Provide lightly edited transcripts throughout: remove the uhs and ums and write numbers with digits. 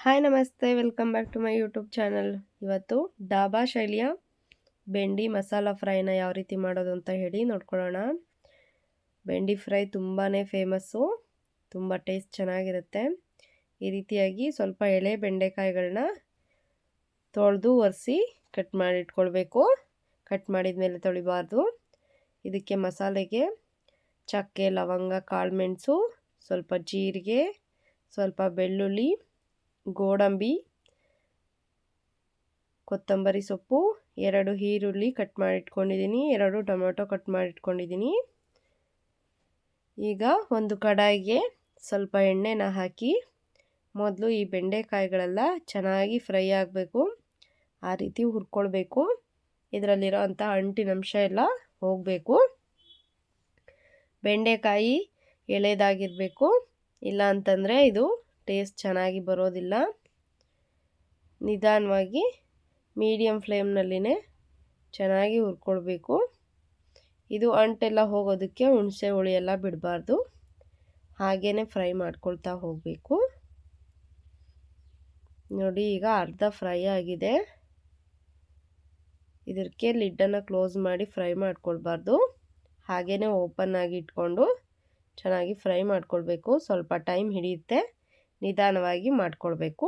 Hi ನಮಸ್ತೆ, welcome back to my YouTube channel. ಇವತ್ತು ಡಾಬಾ ಶೈಲಿಯ ಬೆಂಡಿ ಮಸಾಲ ಫ್ರೈನ ಯಾವ ರೀತಿ ಮಾಡೋದು ಅಂತ ಹೇಳಿ ನೋಡ್ಕೊಳ್ಳೋಣ. ಬೆಂಡಿ ಫ್ರೈ ತುಂಬಾ ಫೇಮಸ್ಸು, ತುಂಬ ಟೇಸ್ಟ್ ಚೆನ್ನಾಗಿರುತ್ತೆ. ಈ ರೀತಿಯಾಗಿ ಸ್ವಲ್ಪ ಎಳೆ ಬೆಂಡೆಕಾಯಿಗಳನ್ನ ತೊಳೆದು ಒರೆಸಿ ಕಟ್ ಮಾಡಿ ಇಟ್ಕೊಳ್ಬೇಕು. ಕಟ್ ಮಾಡಿದ ಮೇಲೆ ತೊಳಿಬಾರ್ದು. ಇದಕ್ಕೆ ಮಸಾಲೆಗೆ ಚಕ್ಕೆ, ಲವಂಗ, ಕಾಳುಮೆಣಸು, ಸ್ವಲ್ಪ ಜೀರಿಗೆ, ಸ್ವಲ್ಪ ಬೆಳ್ಳುಳ್ಳಿ, ಗೋಡಂಬಿ, ಕೊತ್ತಂಬರಿ ಸೊಪ್ಪು, 2 ಈರುಳ್ಳಿ ಕಟ್ ಮಾಡಿ ಇಟ್ಕೊಂಡಿದ್ದೀನಿ, 2 ಟೊಮೆಟೊ ಕಟ್ ಮಾಡಿ ಇಟ್ಕೊಂಡಿದ್ದೀನಿ. ಈಗ ಒಂದು ಕಡಾಯಿಗೆ ಸ್ವಲ್ಪ ಎಣ್ಣೆನ ಹಾಕಿ ಮೊದಲು ಈ ಬೆಂಡೆಕಾಯಿಗಳೆಲ್ಲ ಚೆನ್ನಾಗಿ ಫ್ರೈ ಆಗಬೇಕು. ಆ ರೀತಿ ಹುರ್ಕೊಳ್ಬೇಕು. ಇದರಲ್ಲಿರೋ ಅಂಥ ಅಂಟಿನಂಶ ಎಲ್ಲ ಹೋಗಬೇಕು. ಬೆಂಡೆಕಾಯಿ ಎಳೆದಾಗಿರಬೇಕು, ಇಲ್ಲ ಅಂತಂದರೆ ಇದು ಟೇಸ್ಟ್ ಚೆನ್ನಾಗಿ ಬರೋದಿಲ್ಲ. ನಿಧಾನವಾಗಿ ಮೀಡಿಯಮ್ ಫ್ಲೇಮ್ನಲ್ಲಿನೇ ಚೆನ್ನಾಗಿ ಹುರ್ಕೊಳ್ಬೇಕು. ಇದು ಅಂಟೆಲ್ಲ ಹೋಗೋದಕ್ಕೆ ಹುಣಸೆ ಹುಳಿ ಎಲ್ಲ ಬಿಡಬಾರ್ದು, ಹಾಗೇ ಫ್ರೈ ಮಾಡ್ಕೊಳ್ತಾ ಹೋಗಬೇಕು. ನೋಡಿ, ಈಗ ಅರ್ಧ ಫ್ರೈ ಆಗಿದೆ. ಇದಕ್ಕೆ ಲಿಡ್ಡನ್ನು ಕ್ಲೋಸ್ ಮಾಡಿ ಫ್ರೈ ಮಾಡ್ಕೊಳ್ಬಾರ್ದು, ಹಾಗೇ ಓಪನ್ ಆಗಿ ಇಟ್ಕೊಂಡು ಚೆನ್ನಾಗಿ ಫ್ರೈ ಮಾಡ್ಕೊಳ್ಬೇಕು. ಸ್ವಲ್ಪ ಟೈಮ್ ಹಿಡಿಯುತ್ತೆ, ನಿಧಾನವಾಗಿ ಮಾಡ್ಕೊಳ್ಬೇಕು.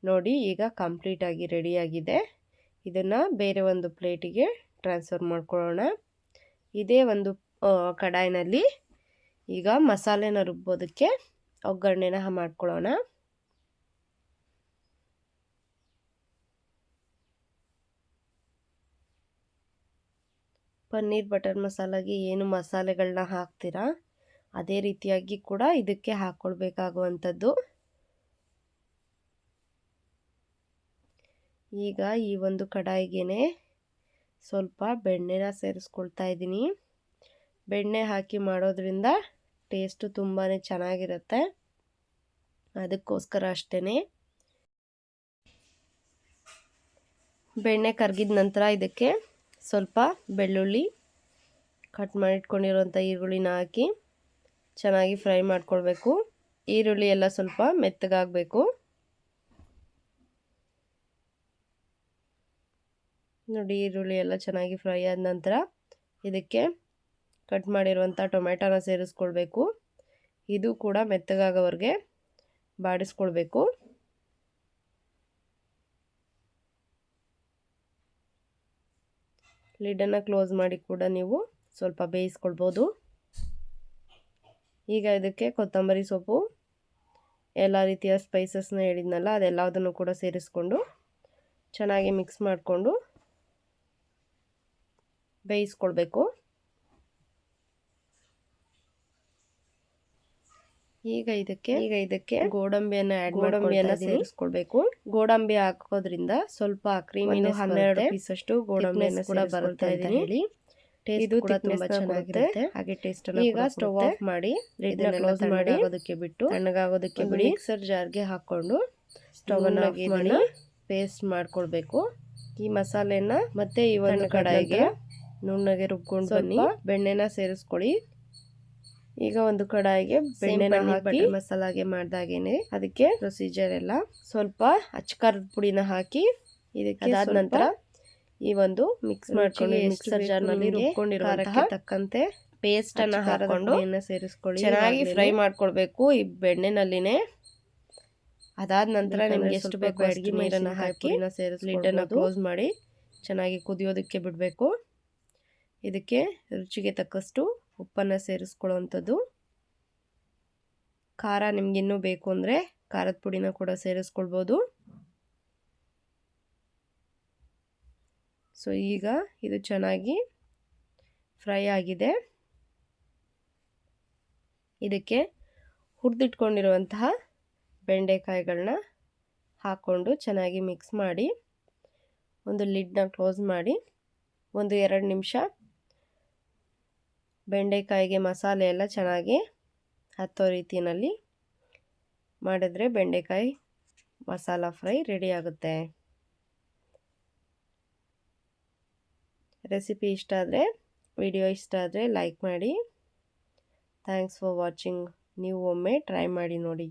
ನೋಡಿ, ಈಗ ಕಂಪ್ಲೀಟಾಗಿ ರೆಡಿಯಾಗಿದೆ. ಇದನ್ನು ಬೇರೆ ಒಂದು ಪ್ಲೇಟಿಗೆ ಟ್ರಾನ್ಸ್ಫರ್ ಮಾಡ್ಕೊಳ್ಳೋಣ. ಇದೇ ಒಂದು ಕಡಾಯಿನಲ್ಲಿ ಈಗ ಮಸಾಲೆನ ರುಬ್ಬೋದಕ್ಕೆ ಒಗ್ಗರಣೆನ ಮಾಡ್ಕೊಳ್ಳೋಣ. ಪನ್ನೀರ್ ಬಟರ್ ಮಸಾಲಾಗೆ ಏನು ಮಸಾಲೆಗಳನ್ನ ಹಾಕ್ತೀರಾ ಅದೇ ರೀತಿಯಾಗಿ ಕೂಡ ಇದಕ್ಕೆ ಹಾಕ್ಕೊಳ್ಬೇಕಾಗುವಂಥದ್ದು. ಈಗ ಈ ಒಂದು ಕಡಾಯಿಗೆ ಸ್ವಲ್ಪ ಬೆಣ್ಣೆನ ಸೇರಿಸ್ಕೊಳ್ತಾ ಇದ್ದೀನಿ. ಬೆಣ್ಣೆ ಹಾಕಿ ಮಾಡೋದ್ರಿಂದ ಟೇಸ್ಟು ತುಂಬಾ ಚೆನ್ನಾಗಿರುತ್ತೆ. ಅದಕ್ಕೋಸ್ಕರ ಅಷ್ಟೇ. ಬೆಣ್ಣೆ ಕರಗಿದ ನಂತರ ಇದಕ್ಕೆ ಸ್ವಲ್ಪ ಬೆಳ್ಳುಳ್ಳಿ, ಕಟ್ ಮಾಡಿ ಇಟ್ಕೊಂಡಿರೋಂಥ ಈರುಳ್ಳಿನ ಹಾಕಿ ಚೆನ್ನಾಗಿ ಫ್ರೈ ಮಾಡ್ಕೊಳ್ಬೇಕು. ಈರುಳ್ಳಿ ಎಲ್ಲ ಸ್ವಲ್ಪ ಮೆತ್ತಗಾಗಬೇಕು. ನೋಡಿ, ಈರುಳ್ಳಿ ಎಲ್ಲ ಚೆನ್ನಾಗಿ ಫ್ರೈ ಆದ ನಂತರ ಇದಕ್ಕೆ ಕಟ್ ಮಾಡಿರುವಂಥ ಟೊಮೆಟೊನ ಸೇರಿಸ್ಕೊಳ್ಬೇಕು. ಇದು ಕೂಡ ಮೆತ್ತಗಾಗೋವರೆಗೆ ಬಾಡಿಸ್ಕೊಳ್ಬೇಕು. ಲಿಡ್ಡನ್ನು ಕ್ಲೋಸ್ ಮಾಡಿ ಕೂಡ ನೀವು ಸ್ವಲ್ಪ ಬೇಯಿಸ್ಕೊಳ್ಬೋದು. ಈಗ ಇದಕ್ಕೆ ಕೊತ್ತಂಬರಿ ಸೊಪ್ಪು, ಎಲ್ಲ ರೀತಿಯ ಸ್ಪೈಸಸ್ನ ಹೇಳಿದ್ನಲ್ಲ ಅದೆಲ್ಲದನ್ನು ಕೂಡ ಸೇರಿಸ್ಕೊಂಡು ಚೆನ್ನಾಗಿ ಮಿಕ್ಸ್ ಮಾಡಿಕೊಂಡು ಬೇಯಿಸ್ಕೊಳ್ಬೇಕು. ಈಗ ಇದಕ್ಕೆ ಗೋಡಂಬಿಯನ್ನು ಸೇರಿಸ್ಕೊಳ್ಬೇಕು. ಗೋಡಂಬಿ ಹಾಕೋದ್ರಿಂದ ಸ್ವಲ್ಪ ಕ್ರೀಮಿನೆಸ್ 12 ಪೀಸಷ್ಟು ಗೋಡಂಬಿಯನ್ನು ಕೂಡ ಬರುತ್ತೆ ಅಂತ ಹೇಳಿ. ಇದು ಕೂಡ ತುಂಬಾ ಚೆನ್ನಾಗಿರುತ್ತೆ. ಹಾಗೆ ಟೇಸ್ಟ್ ಅನ್ನು ಈಗ ಸ್ಟವ್ ಆಫ್ ಮಾಡಿ ಲಿಡ್ನ ಕ್ಲೋಸ್ ಮಾಡಿ ಅದಕ್ಕೆ ಬಿಟ್ಟು ತಣ್ಣಗಾಗೋದಕ್ಕೆ ಬಿಡಿ. ಮಿಕ್ಸರ್ ಜಾರ್ಗೆ ಹಾಕೊಂಡು ಸ್ಟವ್ ಅನ್ನು ಆಫ್ ಮಾಡಿ ಪೇಸ್ಟ್ ಮಾಡ್ಕೊಳ್ಬೇಕು. ಈ ಮಸಾಲೆನ ಮತ್ತೆ ಈ ಒಂದು ಕಡಾಯಿಗೆ ನುಣ್ಣಗೆ ರುಬ್ಕೊಂಡು ಬನ್ನಿ. ಬೆಣ್ಣೆನ ಸೇರಿಸ್ಕೊಳ್ಳಿ. ಈಗ ಒಂದು ಕಡಾಯಿಗೆ ಬೆಣ್ಣೆನ ಹಾಕಿ ಮಸಾಲಾಗೆ ಮಾಡ್ದಾಗೇನೆ ಅದಕ್ಕೆ ಪ್ರೊಸೀಜರ್ ಎಲ್ಲ ಸ್ವಲ್ಪ ಅಚ್ಚಕಾರದ ಪುಡಿನ ಹಾಕಿ ಇದಕ್ಕೆ ಅದಾದ ನಂತರ ಈ ಒಂದು ಮಿಕ್ಸ್ ಮಾಡ್ಕೊಂಡು ಮಿಕ್ಸರ್ ಜಾರ್ನಲ್ಲಿ ರುಬ್ಕೊಂಡಿರೋದಕ್ಕೆ ತಕ್ಕಂತೆ ಪೇಸ್ಟ್ ಅನ್ನ ಹಾಕೊಂಡು ಸೇರಿಸ್ಕೊಳ್ಳಿ. ಚೆನ್ನಾಗಿ ಫ್ರೈ ಮಾಡ್ಕೊಳ್ಬೇಕು ಈ ಬೆಣ್ಣೆನಲ್ಲಿನೇ. ಅದಾದ ನಂತರ ನಿಮ್ಗೆ ಎಷ್ಟು ಬೇಕು ಅಡಿಗೆ ನೀರನ್ನು ಹಾಕಿ ಲಿಡ್ಡನ್ನು ಕ್ಲೋಸ್ ಮಾಡಿ ಚೆನ್ನಾಗಿ ಕುದಿಯೋದಕ್ಕೆ ಬಿಡಬೇಕು. ಇದಕ್ಕೆ ರುಚಿಗೆ ತಕ್ಕಷ್ಟು ಉಪ್ಪನ್ನು ಸೇರಿಸ್ಕೊಳ್ಳುವಂಥದ್ದು. ಖಾರ ನಿಮ್ಗೆ ಇನ್ನೂ ಬೇಕು ಅಂದರೆ ಖಾರದ ಪುಡಿನ ಕೂಡ ಸೇರಿಸ್ಕೊಳ್ಬೋದು. ಸೊ ಈಗ ಇದು ಚೆನ್ನಾಗಿ ಫ್ರೈ ಆಗಿದೆ. ಇದಕ್ಕೆ ಹುರಿದಿಟ್ಕೊಂಡಿರುವಂತಹ ಬೆಂಡೆಕಾಯಿಗಳನ್ನ ಹಾಕ್ಕೊಂಡು ಚೆನ್ನಾಗಿ ಮಿಕ್ಸ್ ಮಾಡಿ ಒಂದು ಲಿಡ್ನ ಕ್ಲೋಸ್ ಮಾಡಿ 1-2 ನಿಮಿಷ ಬೆಂಡೆಕಾಯಿಗೆ ಮಸಾಲೆ ಎಲ್ಲ ಚೆನ್ನಾಗಿ ಹತ್ತೋ ರೀತಿಯಲ್ಲಿ ಮಾಡಿದ್ರೆ ಬೆಂಡೆಕಾಯಿ ಮಸಾಲ ಫ್ರೈ ರೆಡಿ ಆಗುತ್ತೆ. ರೆಸಿಪಿ ಇಷ್ಟ ಆದರೆ, ವಿಡಿಯೋ ಇಷ್ಟ ಆದರೆ ಲೈಕ್ ಮಾಡಿ. Thanks for watching. ನೀವು ಒಮ್ಮೆ ಟ್ರೈ ಮಾಡಿ ನೋಡಿ.